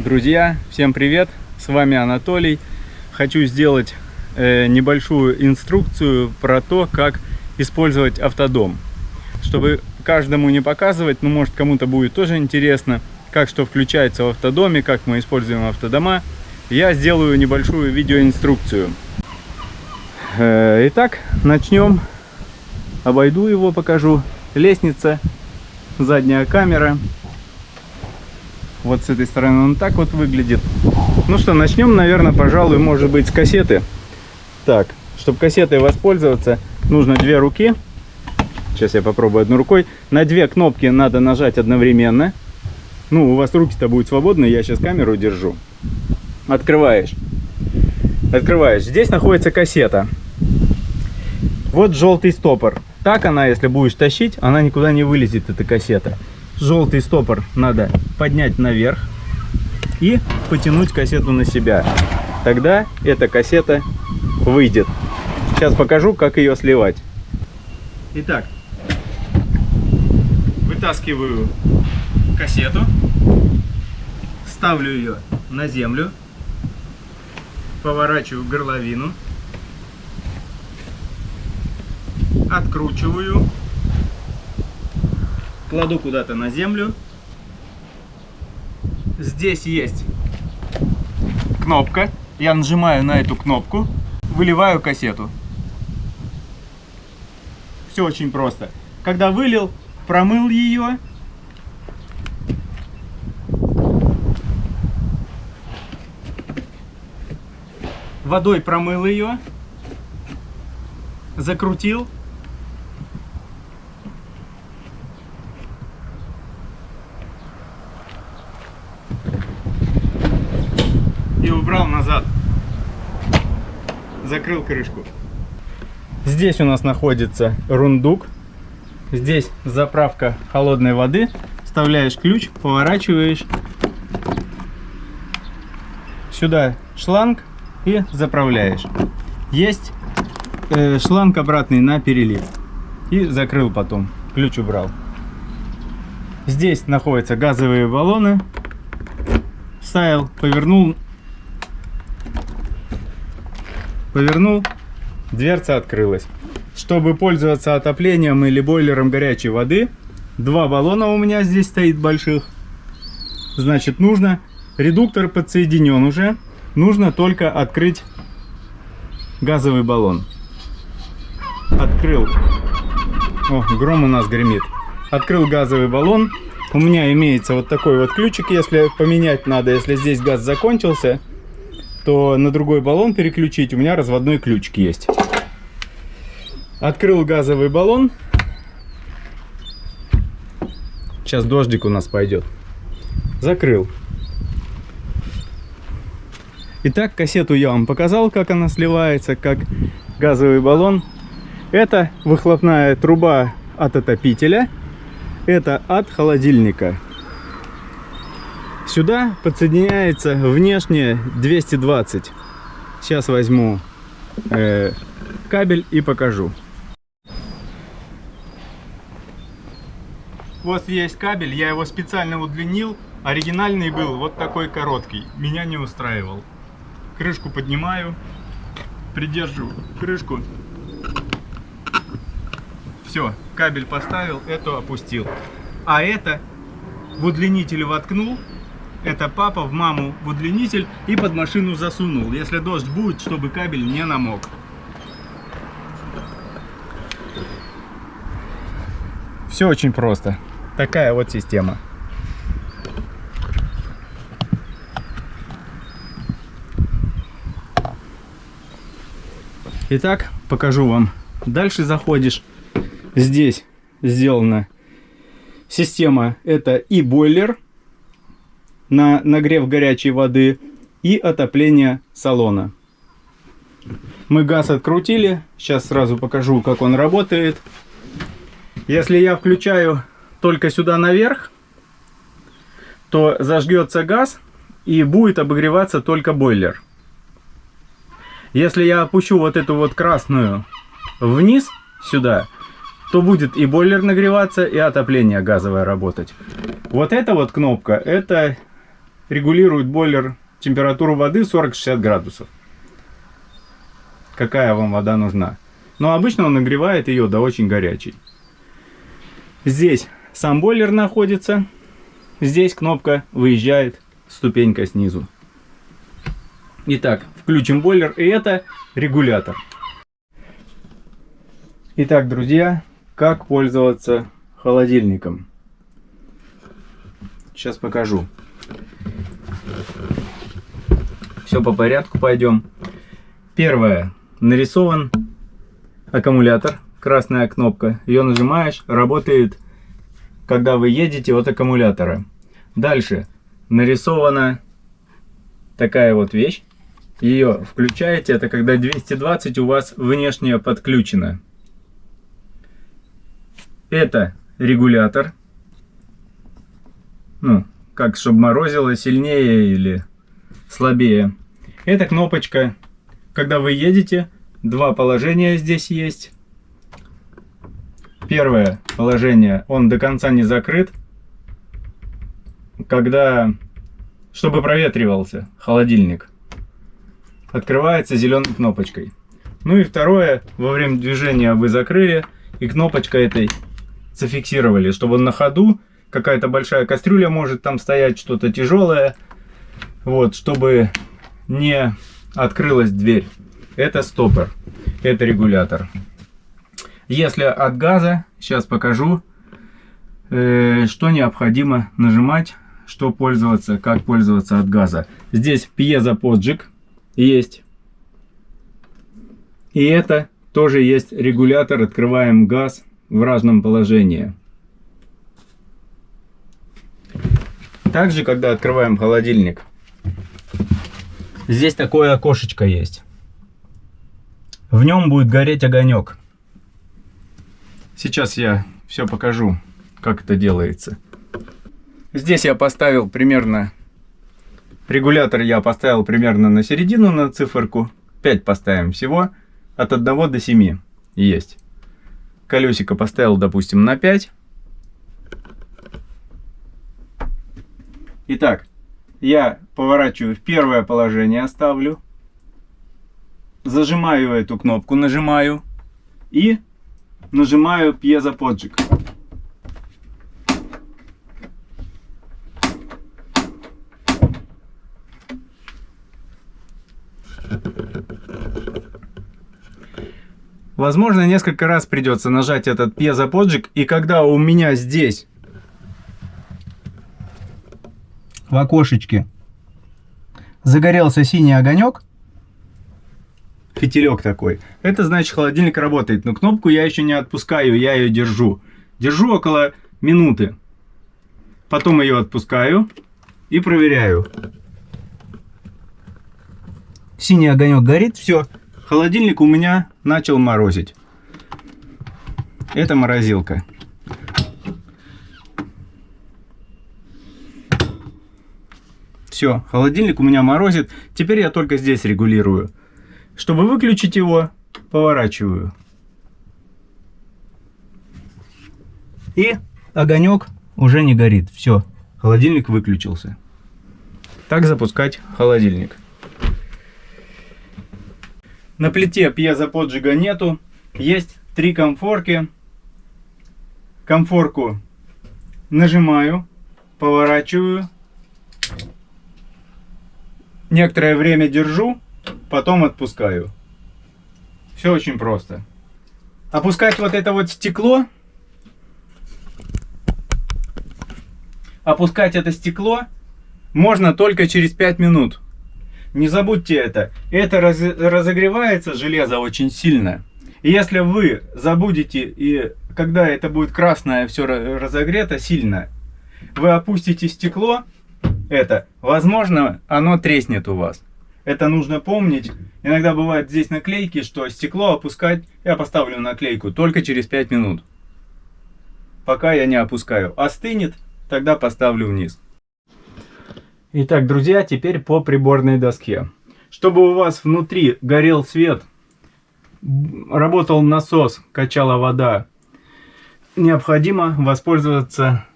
Друзья, всем привет! С вами Анатолий. Хочу сделать небольшую инструкцию про то, как использовать автодом. Чтобы каждому не показывать, но может кому-то будет тоже интересно, как что включается в автодоме, как мы используем автодома. Я сделаю небольшую видеоинструкцию. Итак, начнем. Обойду его, покажу. Лестница, задняя камера. Вот с этой стороны он так вот выглядит. Ну что, начнем, наверное, пожалуй, может быть, с кассеты. Так, чтобы кассетой воспользоваться, нужно две руки. Сейчас я попробую одной рукой. На две кнопки надо нажать одновременно. Ну, у вас руки-то будут свободны, я сейчас камеру держу. Открываешь. Открываешь. Здесь находится кассета. Вот желтый стопор. Так она, если будешь тащить, она никуда не вылезет, эта кассета. Желтый стопор надо поднять наверх и потянуть кассету на себя. Тогда эта кассета выйдет. Сейчас покажу, как ее сливать. Итак, вытаскиваю кассету, ставлю ее на землю, поворачиваю горловину, откручиваю. Кладу куда-то на землю. Здесь есть кнопка. Я нажимаю на эту кнопку, выливаю кассету. Все очень просто. Когда вылил, промыл ее. Водой промыл ее. Закрутил. И убрал назад. Закрыл крышку. Здесь у нас находится рундук. Здесь заправка холодной воды. Вставляешь ключ, поворачиваешь. Сюда шланг и заправляешь. Есть шланг обратный на перелив. И закрыл потом. Ключ убрал. Здесь находятся газовые баллоны. Вставил, повернул. Повернул, дверца открылась. Чтобы пользоваться отоплением или бойлером горячей воды, два баллона у меня здесь стоит больших. Значит, нужно, редуктор подсоединен уже, нужно только открыть газовый баллон. Открыл. О, гром у нас гремит. Открыл газовый баллон. У меня имеется вот такой вот ключик, если поменять надо, если здесь газ закончился, то на другой баллон переключить у меня разводной ключик есть. Открыл газовый баллон. Сейчас дождик у нас пойдет. Закрыл. Итак, кассету я вам показал, как она сливается, как газовый баллон. Это выхлопная труба от отопителя. Это от холодильника. Сюда подсоединяется внешне 220. Сейчас возьму кабель и покажу. Вот есть кабель, я его специально удлинил. Оригинальный был вот такой короткий, меня не устраивал. Крышку поднимаю, придерживаю крышку. Все, кабель поставил, эту опустил. А это в удлинитель воткнул. Это папа в маму в удлинитель и под машину засунул, если дождь будет, чтобы кабель не намок. Все очень просто. Такая вот система. Итак, покажу вам. Дальше заходишь. Здесь сделана система. Это и бойлер на нагрев горячей воды, и отопление салона. Мы газ открутили. Сейчас сразу покажу, как он работает. Если я включаю только сюда наверх, то зажгется газ и будет обогреваться только бойлер. Если я опущу вот эту вот красную вниз сюда, то будет и бойлер нагреваться, и отопление газовое работать. Вот эта вот кнопка, это регулирует бойлер температуру воды 40-60 градусов. Какая вам вода нужна. Но обычно он нагревает ее до очень горячей. Здесь сам бойлер находится. Здесь кнопка выезжает, ступенька снизу. Итак, включим бойлер, и это регулятор. Итак, друзья, как пользоваться холодильником. Сейчас покажу. Все по порядку пойдем. Первое. Нарисован аккумулятор. Красная кнопка. Ее нажимаешь, работает, когда вы едете от аккумулятора. Дальше. Нарисована такая вот вещь. Ее включаете. Это когда 220 у вас внешне подключено. Это регулятор. Ну, как чтобы морозило сильнее или слабее. Это кнопочка, когда вы едете. Два положения здесь есть. Первое положение, он до конца не закрыт. Когда, чтобы проветривался холодильник, открывается зеленой кнопочкой. Ну и второе, во время движения вы закрыли и кнопочкой этой зафиксировали, чтобы он на ходу, какая-то большая кастрюля может там стоять, что-то тяжелое, вот, чтобы не открылась дверь. Это стопор, это регулятор. Если от газа, сейчас покажу, что необходимо нажимать, что пользоваться, как пользоваться от газа. Здесь пьезоподжиг есть. И это тоже есть регулятор, открываем газ в разном положении. Также, когда открываем холодильник, здесь такое окошечко есть. В нем будет гореть огонек. Сейчас я все покажу, как это делается. Здесь я поставил примерно, регулятор я поставил примерно на середину, на циферку. 5 поставим всего, от 1 до 7 есть. Колесико поставил, допустим, на 5. Итак, я поворачиваю в первое положение, ставлю. Зажимаю эту кнопку, нажимаю. И нажимаю пьезоподжиг. Возможно, несколько раз придется нажать этот пьезоподжиг, и когда у меня здесь в окошечке загорелся синий огонек, фитилек такой, это значит, холодильник работает. Но кнопку я еще не отпускаю, я ее держу. Держу около минуты. Потом ее отпускаю и проверяю. Синий огонек горит, все. Холодильник у меня начал морозить. Это морозилка. Все, холодильник у меня морозит. Теперь я только здесь регулирую. Чтобы выключить его, поворачиваю. И огонек уже не горит. Все, холодильник выключился. Так запускать холодильник. На плите пьезоподжига нету. Есть 3 конфорки. Конфорку нажимаю, поворачиваю. Некоторое время держу, потом отпускаю. Все очень просто. Опускать вот это вот стекло. Опускать это стекло можно только через 5 минут. Не забудьте это. Это разогревается железо очень сильно. И если вы забудете, и когда это будет красное все разогрето сильно, вы опустите стекло, это, возможно, оно треснет у вас. Это нужно помнить. Иногда бывает здесь наклейки, что стекло опускать, я поставлю наклейку только через 5 минут. Пока я не опускаю. Остынет, тогда поставлю вниз. Итак, друзья, теперь по приборной доске. Чтобы у вас внутри горел свет, работал насос, качала вода, необходимо воспользоваться,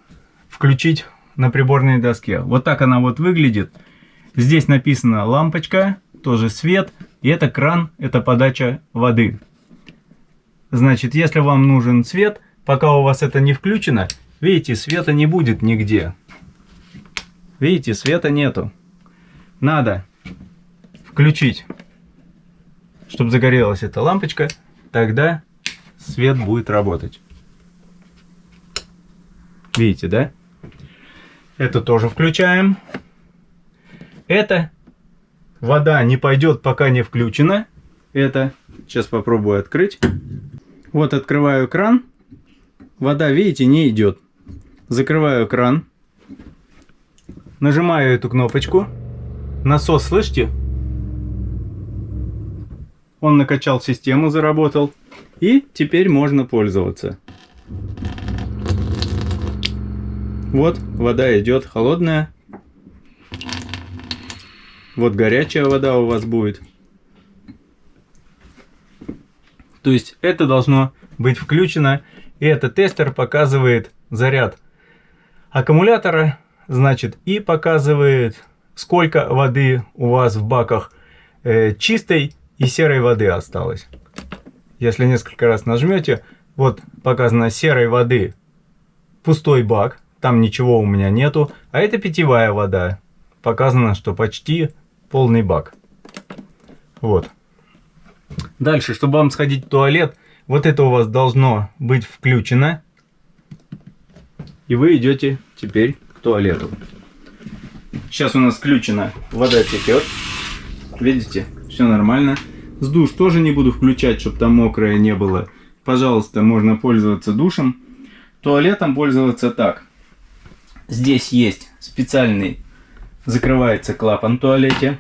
включить на приборной доске. Вот так она вот выглядит. Здесь написано лампочка, тоже свет. И это кран, это подача воды. Значит, если вам нужен свет, пока у вас это не включено, видите, света не будет нигде. Видите, света нету. Надо включить, чтобы загорелась эта лампочка, тогда свет будет работать. Видите, да? Это тоже включаем. Это вода не пойдет, пока не включена. Это сейчас попробую открыть. Вот открываю кран. Вода, видите, не идет. Закрываю кран. Нажимаю эту кнопочку. Насос, слышите? Он накачал систему, заработал. И теперь можно пользоваться. Вот, вода идет холодная. Вот горячая вода у вас будет. То есть это должно быть включено. И этот тестер показывает заряд аккумулятора. Значит, и показывает, сколько воды у вас в баках чистой и серой воды осталось. Если несколько раз нажмете, вот показано серой воды пустой бак. Там ничего у меня нету. А это питьевая вода. Показано, что почти полный бак. Вот. Дальше, чтобы вам сходить в туалет, вот это у вас должно быть включено. И вы идете теперь к туалету. Сейчас у нас включена, вода текет. Видите, все нормально. С душ тоже не буду включать, чтобы там мокрое не было. Пожалуйста, можно пользоваться душем. Туалетом пользоваться так. Здесь есть специальный, закрывается клапан в туалете.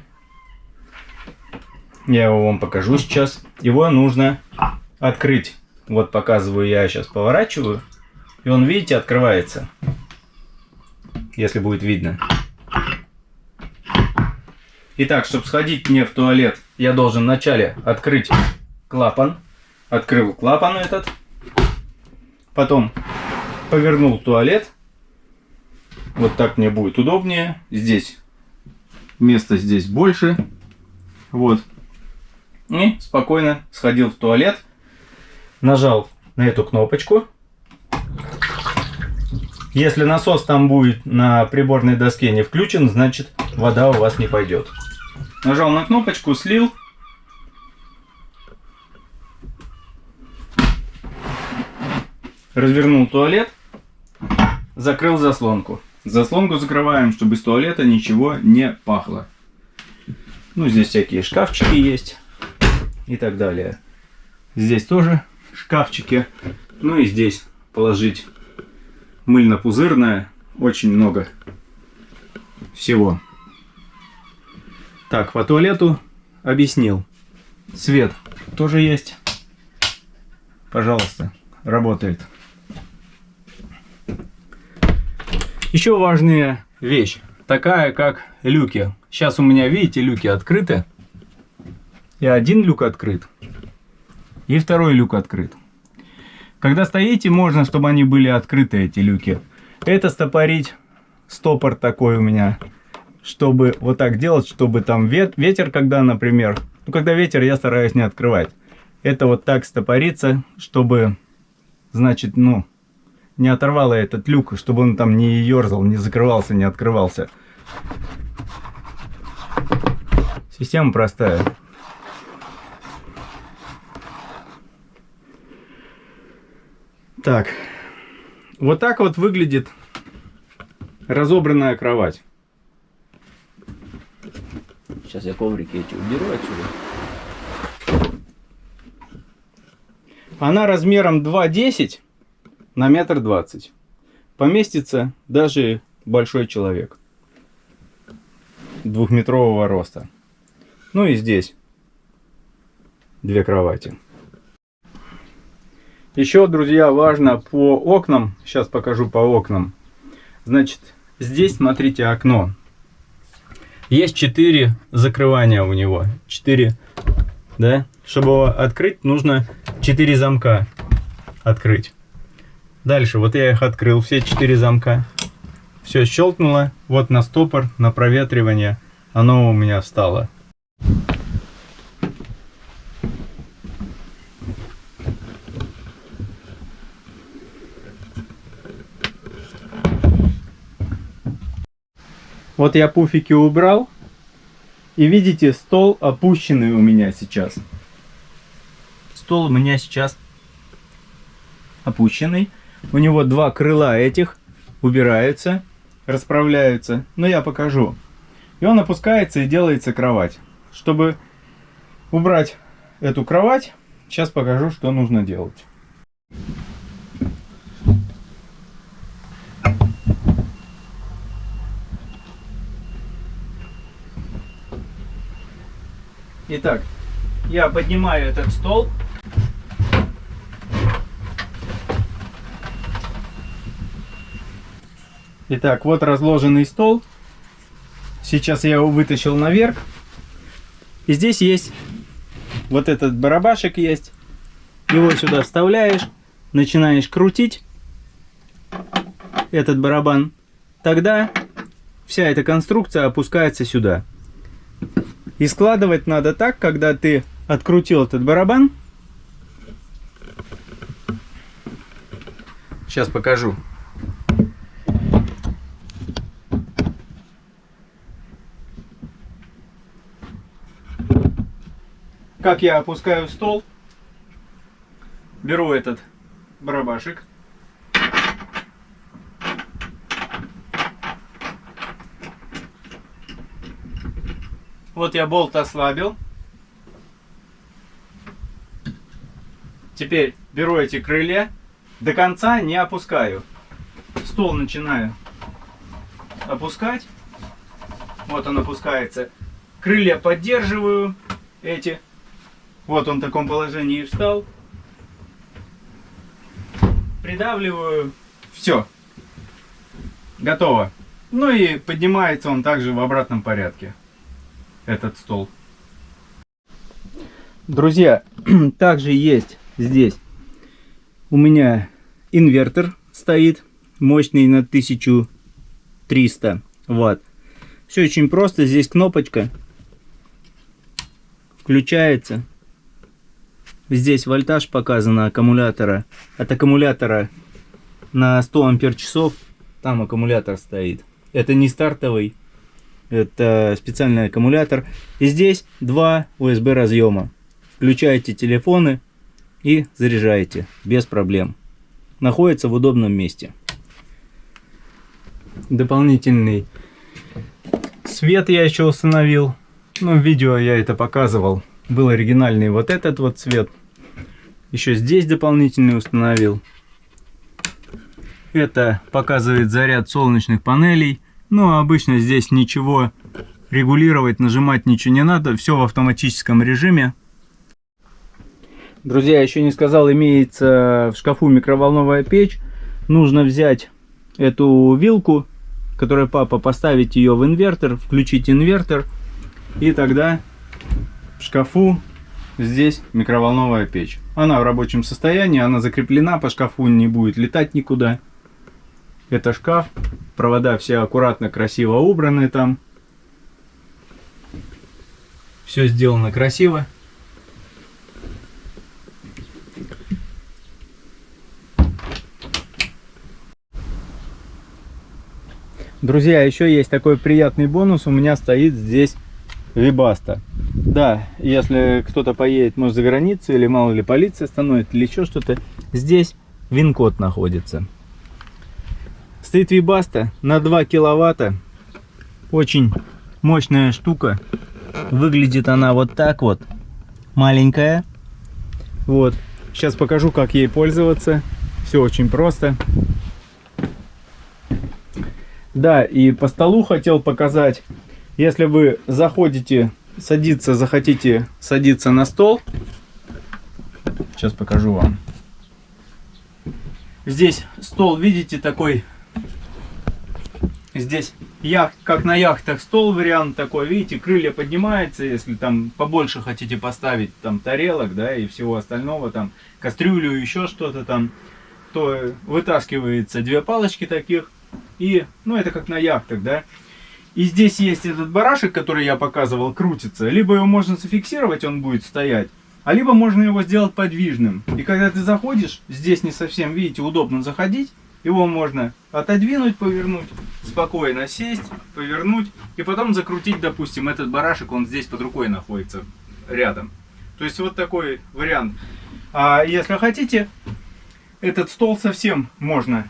Я его вам покажу сейчас. Его нужно открыть. Вот показываю, я сейчас поворачиваю. И он, видите, открывается. Если будет видно. Итак, чтобы сходить мне в туалет, я должен вначале открыть клапан. Открыл клапан этот. Потом повернул туалет. Вот так мне будет удобнее. Здесь места здесь больше. Вот. И спокойно сходил в туалет. Нажал на эту кнопочку. Если насос там будет на приборной доске не включен, значит вода у вас не пойдет. Нажал на кнопочку, слил. Развернул туалет. Закрыл заслонку. Заслонку закрываем, чтобы из туалета ничего не пахло. Ну, здесь всякие шкафчики есть. И так далее. Здесь тоже шкафчики. Ну и здесь положить мыльно-пузырное. Очень много всего. Так, по туалету объяснил. Свет тоже есть. Пожалуйста, работает. Еще важная вещь, такая как люки. Сейчас у меня, видите, люки открыты. И один люк открыт. И второй люк открыт. Когда стоите, можно, чтобы они были открыты, эти люки. Это стопорить, стопор такой у меня. Чтобы вот так делать, чтобы там ветер, когда, например... Ну, когда ветер, я стараюсь не открывать. Это вот так стопорится, чтобы, значит, ну... не оторвало этот люк, чтобы он там не ерзал, не закрывался, не открывался. Система простая. Так. Вот так вот выглядит разобранная кровать. Сейчас я коврики эти уберу отсюда. Она размером 2,10 на 1,20 м. Поместится даже большой человек. 2-метрового роста. Ну и здесь 2 кровати. Еще, друзья, важно по окнам. Сейчас покажу по окнам. Значит, здесь, смотрите, окно. Есть 4 закрывания у него. 4, да? Чтобы его открыть, нужно 4 замка открыть. Дальше, вот я их открыл, все 4 замка. Все щелкнуло. Вот на стопор, на проветривание оно у меня встало. Вот я пуфики убрал. И видите, стол опущенный у меня сейчас. Стол у меня сейчас опущенный. У него два крыла этих убираются, расправляются. Но я покажу. И он опускается и делается кровать. Чтобы убрать эту кровать, сейчас покажу, что нужно делать. Итак, я поднимаю этот стол. Итак, вот разложенный стол. Сейчас я его вытащил наверх. И здесь есть вот этот барабашек есть. Его сюда вставляешь, начинаешь крутить этот барабан. Тогда вся эта конструкция опускается сюда. И складывать надо так, когда ты открутил этот барабан. Сейчас покажу. Как я опускаю стол. Беру этот барабашек. Вот я болт ослабил. Теперь беру эти крылья. До конца не опускаю. Стол начинаю опускать. Вот он опускается. Крылья поддерживаю эти. Вот он в таком положении встал. Придавливаю. Все. Готово. Ну и поднимается он также в обратном порядке. Этот стол. Друзья, также есть здесь у меня инвертор стоит. Мощный на 1300 ватт. Все очень просто. Здесь кнопочка. Включается. Здесь вольтаж показано аккумулятора. От аккумулятора на 100 ампер-часов. Там аккумулятор стоит. Это не стартовый. Это специальный аккумулятор. И здесь два USB разъема. Включаете телефоны и заряжаете. Без проблем. Находится в удобном месте. Дополнительный свет я еще установил. Ну, в видео я это показывал. Был оригинальный вот этот вот цвет. Еще здесь дополнительный установил. Это показывает заряд солнечных панелей. Ну, обычно здесь ничего регулировать, нажимать ничего не надо. Все в автоматическом режиме. Друзья, еще не сказал, имеется в шкафу микроволновая печь. Нужно взять эту вилку, которую папа, поставить ее в инвертор, включить инвертор. И тогда в шкафу здесь микроволновая печь. Она в рабочем состоянии, она закреплена, по шкафу не будет летать никуда. Это шкаф, провода все аккуратно, красиво убраны там. Все сделано красиво. Друзья, еще есть такой приятный бонус. У меня стоит здесь Webasto. Да, если кто-то поедет, может, за границу, или мало ли полиция остановит, или еще что-то, здесь ВИН-код находится. Стоит Webasto на 2 киловатта. Очень мощная штука. Выглядит она вот так вот. Маленькая. Вот. Сейчас покажу, как ей пользоваться. Все очень просто. Да, и по столу хотел показать. Если вы захотите садиться на стол. Сейчас покажу вам. Здесь стол, видите, такой. Здесь как на яхтах стол вариант такой, видите, крылья поднимаются, если там побольше хотите поставить там тарелок, да, и всего остального, там кастрюлю, еще что-то там, то вытаскивается две палочки таких, И, ну, это как на яхтах, да. И здесь есть этот барашек, который я показывал, крутится. Либо его можно зафиксировать, он будет стоять. А либо можно его сделать подвижным. И когда ты заходишь, здесь не совсем, видите, удобно заходить. Его можно отодвинуть, повернуть, спокойно сесть, повернуть. И потом закрутить, допустим, этот барашек, он здесь под рукой находится, рядом. То есть вот такой вариант. А если хотите, этот стол совсем можно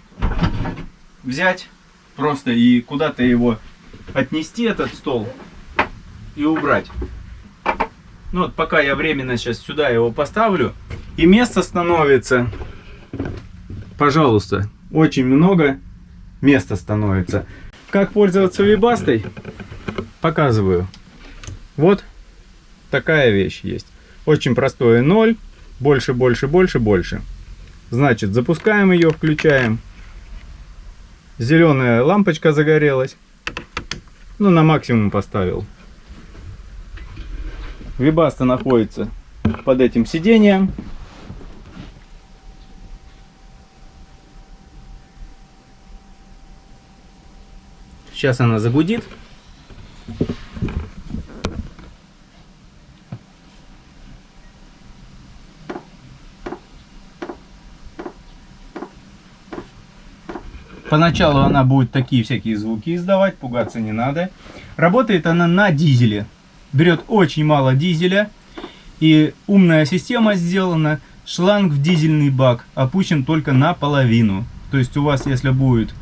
взять просто и куда-то его отнести, этот стол, и убрать. Ну вот пока я временно сейчас сюда его поставлю, и место становится, пожалуйста, очень много места становится. Как пользоваться вибастой, показываю. Вот такая вещь есть. Очень простое: 0, больше, больше, больше, больше. Значит, запускаем ее, включаем. Зеленая лампочка загорелась. Ну, на максимум поставил. Вибаста находится под этим сиденьем. Сейчас она загудит. Поначалу она будет такие всякие звуки издавать, пугаться не надо. Работает она на дизеле. Берет очень мало дизеля. И умная система сделана. Шланг в дизельный бак опущен только наполовину. То есть у вас, если будет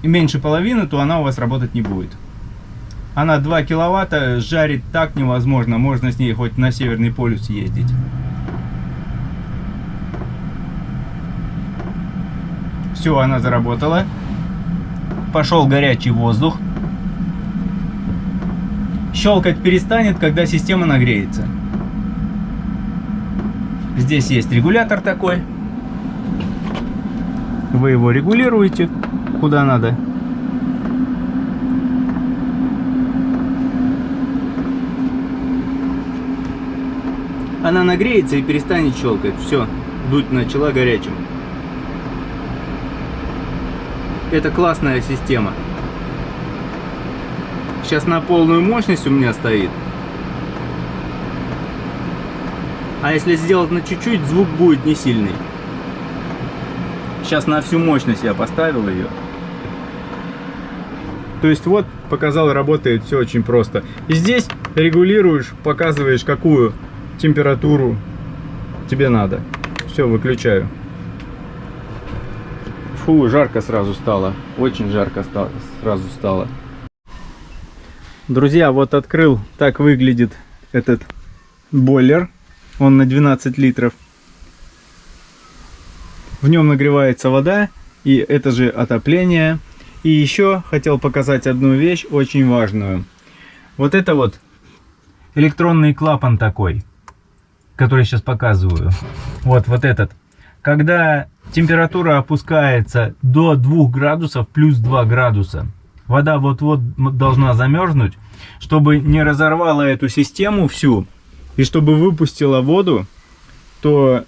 меньше половины, то она у вас работать не будет. Она 2 киловатта, жарит так невозможно. Можно с ней хоть на Северный полюс ездить. Все, она заработала. Пошел горячий воздух. Щелкать перестанет, когда система нагреется. Здесь есть регулятор такой. Вы его регулируете куда надо. Она нагреется и перестанет щелкать. Все, дуть начала горячим. Это классная система. Сейчас на полную мощность у меня стоит. А если сделать на чуть-чуть, звук будет не сильный. Сейчас на всю мощность я поставил ее. То есть вот, показал, работает все очень просто. И здесь регулируешь, показываешь, какую температуру тебе надо. Все, выключаю. Фу, жарко сразу стало. Очень жарко сразу стало. Друзья, вот открыл. Так выглядит этот бойлер. Он на 12 литров. В нем нагревается вода. И это же отопление. И еще хотел показать одну вещь очень важную. Вот это вот электронный клапан такой, который сейчас показываю. Вот этот. Когда температура опускается до 2 градусов, плюс 2 градуса, вода вот-вот должна замерзнуть, чтобы не разорвала эту систему всю, и чтобы выпустила воду, то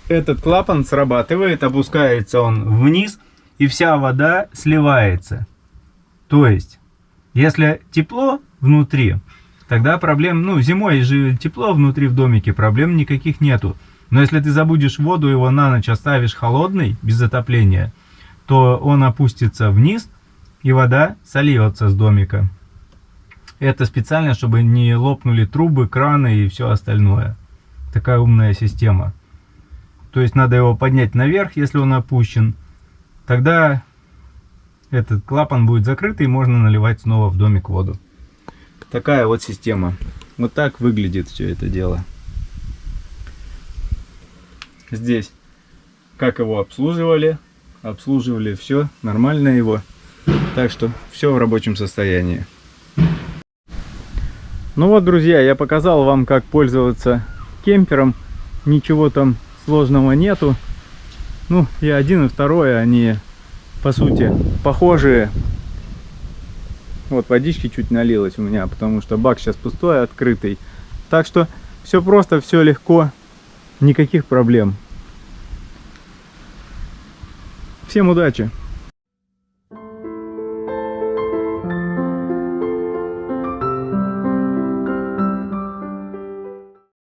этот клапан срабатывает, опускается он вниз, и вся вода сливается. То есть, если тепло внутри, тогда проблем, ну, зимой же тепло внутри в домике, проблем никаких нету. Но если ты забудешь воду, его на ночь оставишь холодный, без отопления, то он опустится вниз, и вода сольется с домика. Это специально, чтобы не лопнули трубы, краны и все остальное. Такая умная система. То есть надо его поднять наверх, если он опущен. Тогда этот клапан будет закрыт, и можно наливать снова в домик воду. Такая вот система. Вот так выглядит все это дело. Здесь как его обслуживали, все нормально его, так что все в рабочем состоянии. Ну вот, друзья, я показал вам, как пользоваться кемпером. Ничего там сложного нету. Ну, и один, и второй, они по сути похожие. Вот водички чуть налилось у меня, потому что бак сейчас пустой, открытый. Так что все просто, все легко. Никаких проблем. Всем удачи!